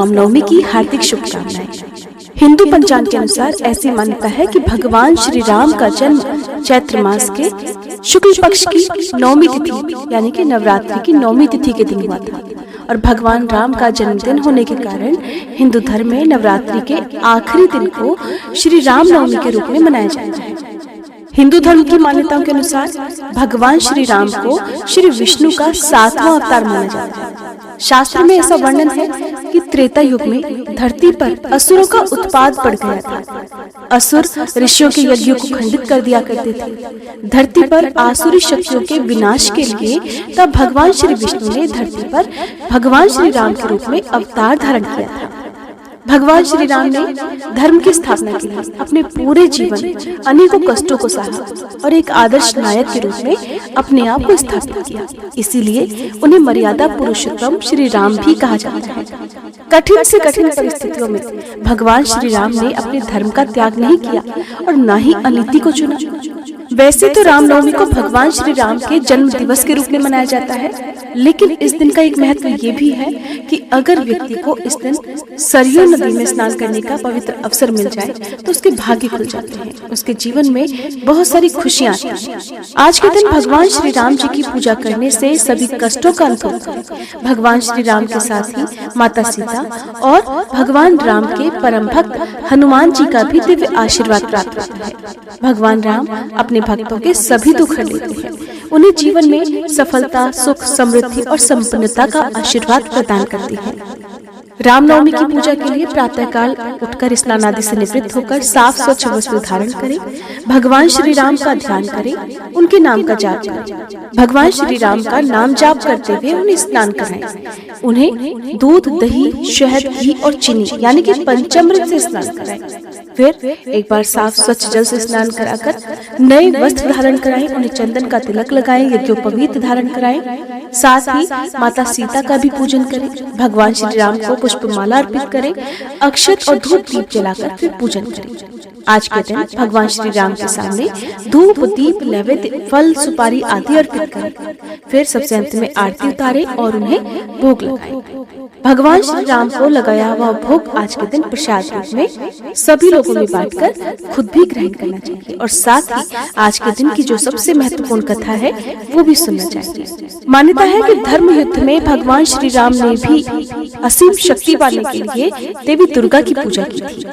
रामनवमी की हार्दिक शुभकामनाएं। हिंदू पंचांग के अनुसार ऐसी मान्यता है कि भगवान श्री राम का जन्म चैत्र मास के शुक्ल पक्ष की नौमी तिथि यानी कि नवरात्रि की नौमी तिथि के दिन हुआ था और भगवान राम का जन्मदिन होने के कारण हिंदू धर्म में नवरात्रि के आखिरी दिन को श्री राम नवमी के रूप में मनाया जाता है। हिंदू धर्म की मान्यताओं के अनुसार भगवान श्री राम को श्री विष्णु का 7वां अवतार माना जाता है। शास्त्र में ऐसा वर्णन है कि त्रेता युग में धरती पर असुरों का उत्पात बढ़ गया था। असुर ऋषियों के यज्ञों को खंडित कर दिया करते थे। धरती पर आसुरी शक्तियों के विनाश के लिए तब भगवान श्री विष्णु ने धरती पर भगवान श्री राम के रूप में अवतार धारण किया था। भगवान श्री राम ने धर्म की स्थापना के लिए अपने पूरे जीवन अनेकों कष्टों को सहा और एक आदर्श नायक के रूप में अपने आप को स्थापित किया। इसीलिए उन्हें मर्यादा पुरुषोत्तम श्री राम भी कहा जाता है। कठिन से कठिन परिस्थितियों में भगवान श्री राम ने अपने धर्म का त्याग नहीं किया और न ही अनीति को चुना। वैसे तो रामनवमी को भगवान श्री राम के जन्म दिवस के रूप में मनाया जाता है, लेकिन इस दिन का एक महत्व ये भी है कि अगर व्यक्ति को इस दिन सरयू नदी में स्नान करने का पवित्र अवसर मिल जाए तो उसके भाग्य खुल जाते हैं, उसके जीवन में बहुत सारी खुशियां आती हैं। आज के दिन भगवान श्री राम जी की पूजा करने से सभी कष्टों का अंत होता है। भगवान श्री राम के साथ ही माता सीता और भगवान राम के परम भक्त हनुमान जी का भी दिव्य आशीर्वाद प्राप्त होता है। भगवान राम अपने भक्तों के सभी दुख हर लेते हैं, उन्हें जीवन में सफलता, सुख, समृद्धि और संपन्नता का आशीर्वाद प्रदान करते हैं। रामनवमी की पूजा के लिए प्रातःकाल उठकर स्नान आदि से निवृत्त होकर साफ स्वच्छ वस्त्र धारण करें, भगवान श्री राम का ध्यान करें, उनके नाम का जाप करें। भगवान श्री राम का नाम जाप करते हुए उन्हें स्नान कराएं। उन्हें दूध, दही, शहद, घी और चीनी यानी कि पंचामृत से स्नान कराएं। फिर एक बार साफ स्वच्छ जल से स्नान कराकर नए वस्त्र धारण कराएं, उन्हें चंदन का तिलक लगाएं, यज्ञोपवीत धारण कराएं। साथ ही माता सीता का भी पूजन करें, भगवान श्री राम को पुष्पमाला अर्पित करें, अक्षत और धूप दीप जलाकर फिर पूजन करें। आज के दिन भगवान श्री राम के सामने धूप, दीप, नैवेद्य, फल, सुपारी आदि अर्पित करें। फिर सबसे अंत में आरती उतारें और उन्हें भोग लगाएं। भगवान श्री राम को लगाया हुआ भोग आज के दिन प्रसाद रूप में सभी लोगों में बांटकर खुद भी ग्रहण करना चाहिए और साथ ही आज के दिन की जो सबसे महत्वपूर्ण कथा है वो भी सुनना चाहिए। मान्यता है कि धर्म युद्ध में भगवान श्री राम ने भी असीम शक्ति पाने के लिए देवी दुर्गा की पूजा की थी।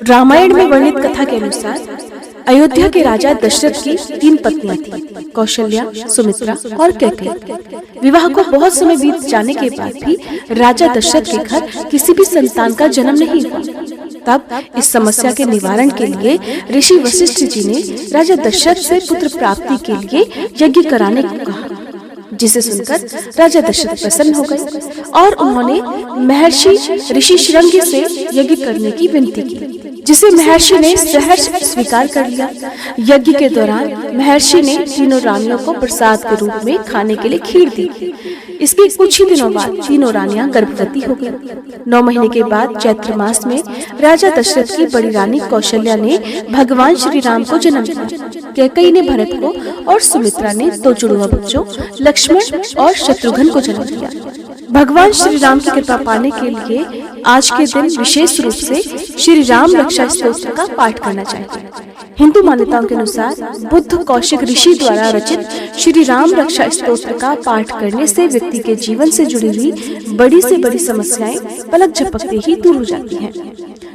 रामायण में वर्णित कथा के अनुसार अयोध्या के राजा दशरथ की 3 पत्नियां थीं, कौशल्या, सुमित्रा और कैकेयी। विवाह को बहुत समय बीत जाने के बाद भी राजा दशरथ के घर किसी भी संतान का जन्म नहीं हुआ। तब इस समस्या के निवारण के लिए ऋषि वशिष्ठ जी ने राजा दशरथ से पुत्र प्राप्ति के लिए यज्ञ कराने को कहा, जिसे सुनकर राजा दशरथ प्रसन्न हो गए और उन्होंने महर्षि ऋषि श्रृंगी से यज्ञ करने की विनती की, जिसे महर्षि ने सहर्ष स्वीकार कर लिया। यज्ञ के दौरान महर्षि ने तीनों रानियों को प्रसाद के रूप में खाने के लिए खीर दी। इसके कुछ ही दिनों बाद तीनों रानियां गर्भवती हो गईं। 9 महीने के बाद चैत्र मास में राजा दशरथ की बड़ी रानी कौशल्या ने भगवान श्री राम को जन्म दिया। कैकेयी ने भरत को और सुमित्रा ने 2 जुड़वा बच्चों लक्ष्मण और शत्रुघ्न को जन्म दिया। भगवान श्री राम की कृपा पाने के लिए आज के दिन विशेष रूप से श्री राम रक्षा स्तोत्र का पाठ करना चाहिए। हिंदू मान्यताओं के अनुसार बुद्ध कौशिक ऋषि द्वारा रचित श्री राम रक्षा स्तोत्र का पाठ करने से व्यक्ति के जीवन से जुड़ी हुई बड़ी से बड़ी समस्याएं पलक झपकते ही दूर हो जाती हैं।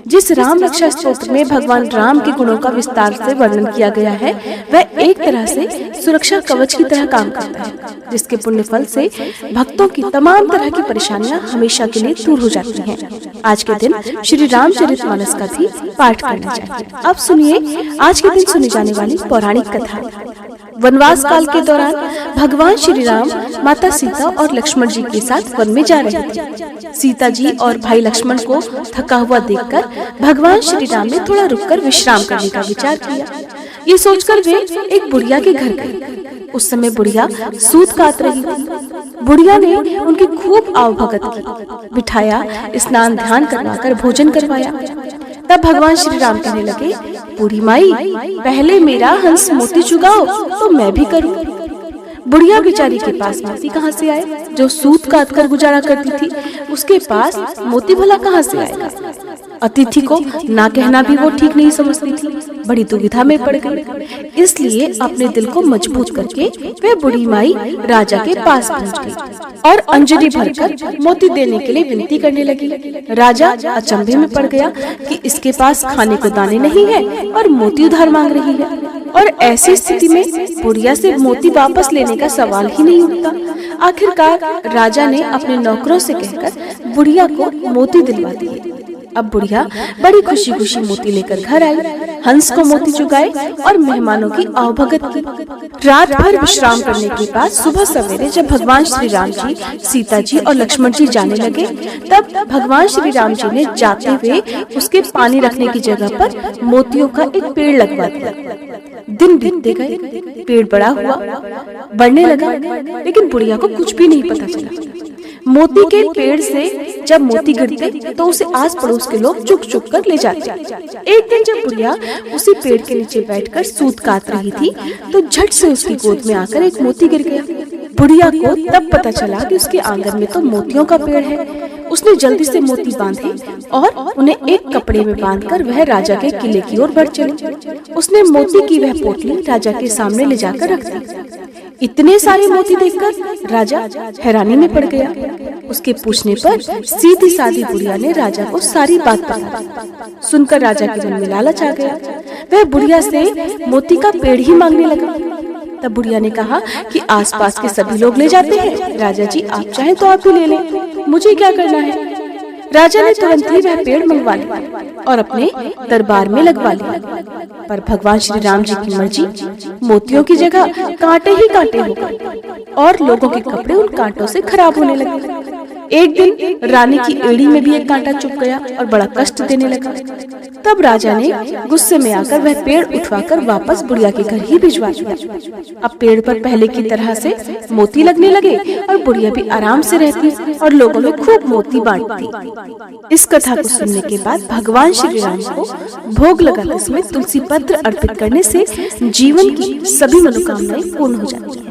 जिस राम रक्षा स्तोत्र में भगवान राम के गुणों का विस्तार से वर्णन किया गया है वह एक तरह से सुरक्षा कवच की तरह काम करता है, जिसके पुण्य फल से भक्तों की तमाम तरह की परेशानियां हमेशा के लिए दूर हो जाती हैं। आज के दिन श्री रामचरितमानस का भी पाठ करना चाहिए। अब सुनिए आज के दिन सुनी जाने वाली पौराणिक कथा। वनवास काल के दौरान भगवान श्री राम माता सीता और लक्ष्मण जी के साथ वन में जा रहे थे। सीता जी और भाई लक्ष्मण को थका हुआ देखकर भगवान श्री राम ने थोड़ा रुककर विश्राम करने का विचार किया। ये सोचकर वे एक बुढ़िया के घर गए। उस समय बुढ़िया सूत काट रही थी। बुढ़िया ने उनकी खूब आवभगत की, बिठाया, स्नान ध्यान करवाकर भोजन करवाया। तब भगवान श्री राम कहने लगे, बूढ़ी माई, पहले मेरा हंस मोती चुगाओ तो मैं भी करूं। बुढ़िया बेचारी के पास मोती कहाँ से आए? जो सूत काट कर गुजारा करती थी, उसके पास मोती भला कहाँ से आएगा? अतिथि को ना कहना भी वो ठीक नहीं समझती थी। बड़ी दुविधा में पड़ गई। इसलिए अपने दिल को मजबूत करके वह बूढ़ी माई राजा के पास पहुंच गई और अंजलि भरकर मोती देने के लिए विनती करने लगी। राजा अचंभे में पड़ गया कि इसके पास खाने को दाने नहीं है और मोती उधार मांग रही है, और ऐसी स्थिति में बुढ़िया से मोती वापस लेने का सवाल ही नहीं उठता। आखिरकार राजा ने अपने नौकरों से कहकर बुढ़िया को मोती दिलवा दिए। अब बुढ़िया बड़ी खुशी खुशी मोती लेकर घर आई, हंस को मोती चुगाए और मेहमानों की आवभगत की। रात भर विश्राम करने के बाद सुबह सवेरे जब भगवान श्री राम जी, सीता जी और लक्ष्मण जी जाने लगे, तब भगवान श्री राम जी ने जाते हुए उसके पानी रखने की जगह पर मोतियों का एक पेड़ लगवा दिया। दिन बीतते गए, पेड़ बड़ा हुआ, बढ़ने लगा, लेकिन बुढ़िया को कुछ भी नहीं पता चला। मोती के पेड़ से जब मोती गिरते तो उसे आस पड़ोस के लोग चुक चुक कर ले जाते। एक दिन जब बुढ़िया उसी पेड़ के नीचे बैठकर सूत काट रही थी, तो झट से उसकी गोद में आकर एक मोती गिर गया। बुढ़िया को तब पता चला कि उसके आंगन में तो मोतियों का पेड़ है। उसने जल्दी से मोती बांधे और उन्हें एक कपड़े में बांधकर वह राजा के किले की ओर बढ़ चली। उसने मोती की वह पोटली राजा के सामने ले जाकर रख दी। इतने सारे मोती देखकर राजा हैरानी में पड़ गया। उसके पूछने पर सीधी सादी बुढ़िया ने राजा को सारी बात बता दी। सुनकर राजा के मन में लालच आ गया। वह बुढ़िया से मोती का पेड़ ही मांगने लगा। तब बुढ़िया ने कहा कि आसपास के सभी लोग ले जाते हैं, राजा जी आप चाहें तो आप भी ले लें, मुझे क्या करना है। राजा ने तुरंत ही वह पेड़ मंगवा लिया और अपने दरबार में लगवा लिया। पर भगवान श्री राम जी की मर्जी, मोतियों की जगह कांटे ही कांटे हो गए और लोगों के कपड़े उन कांटों से खराब होने लगे। एक दिन रानी की एड़ी में भी एक कांटा चुभ गया और बड़ा कष्ट देने लगा। तब राजा ने गुस्से में आकर वह पेड़ उठवाकर वापस बुढ़िया के घर ही भिजवा दिया। अब पेड़ पर पहले की तरह से मोती लगने लगे और बुढ़िया भी आराम से रहती और लोगों में खूब मोती बांटती। इस कथा को सुनने के बाद भगवान श्री राम को भोग लगाकर उसमें तुलसी पत्र अर्पित करने से जीवन की सभी मनोकामनाएं पूर्ण हो जाती हैं।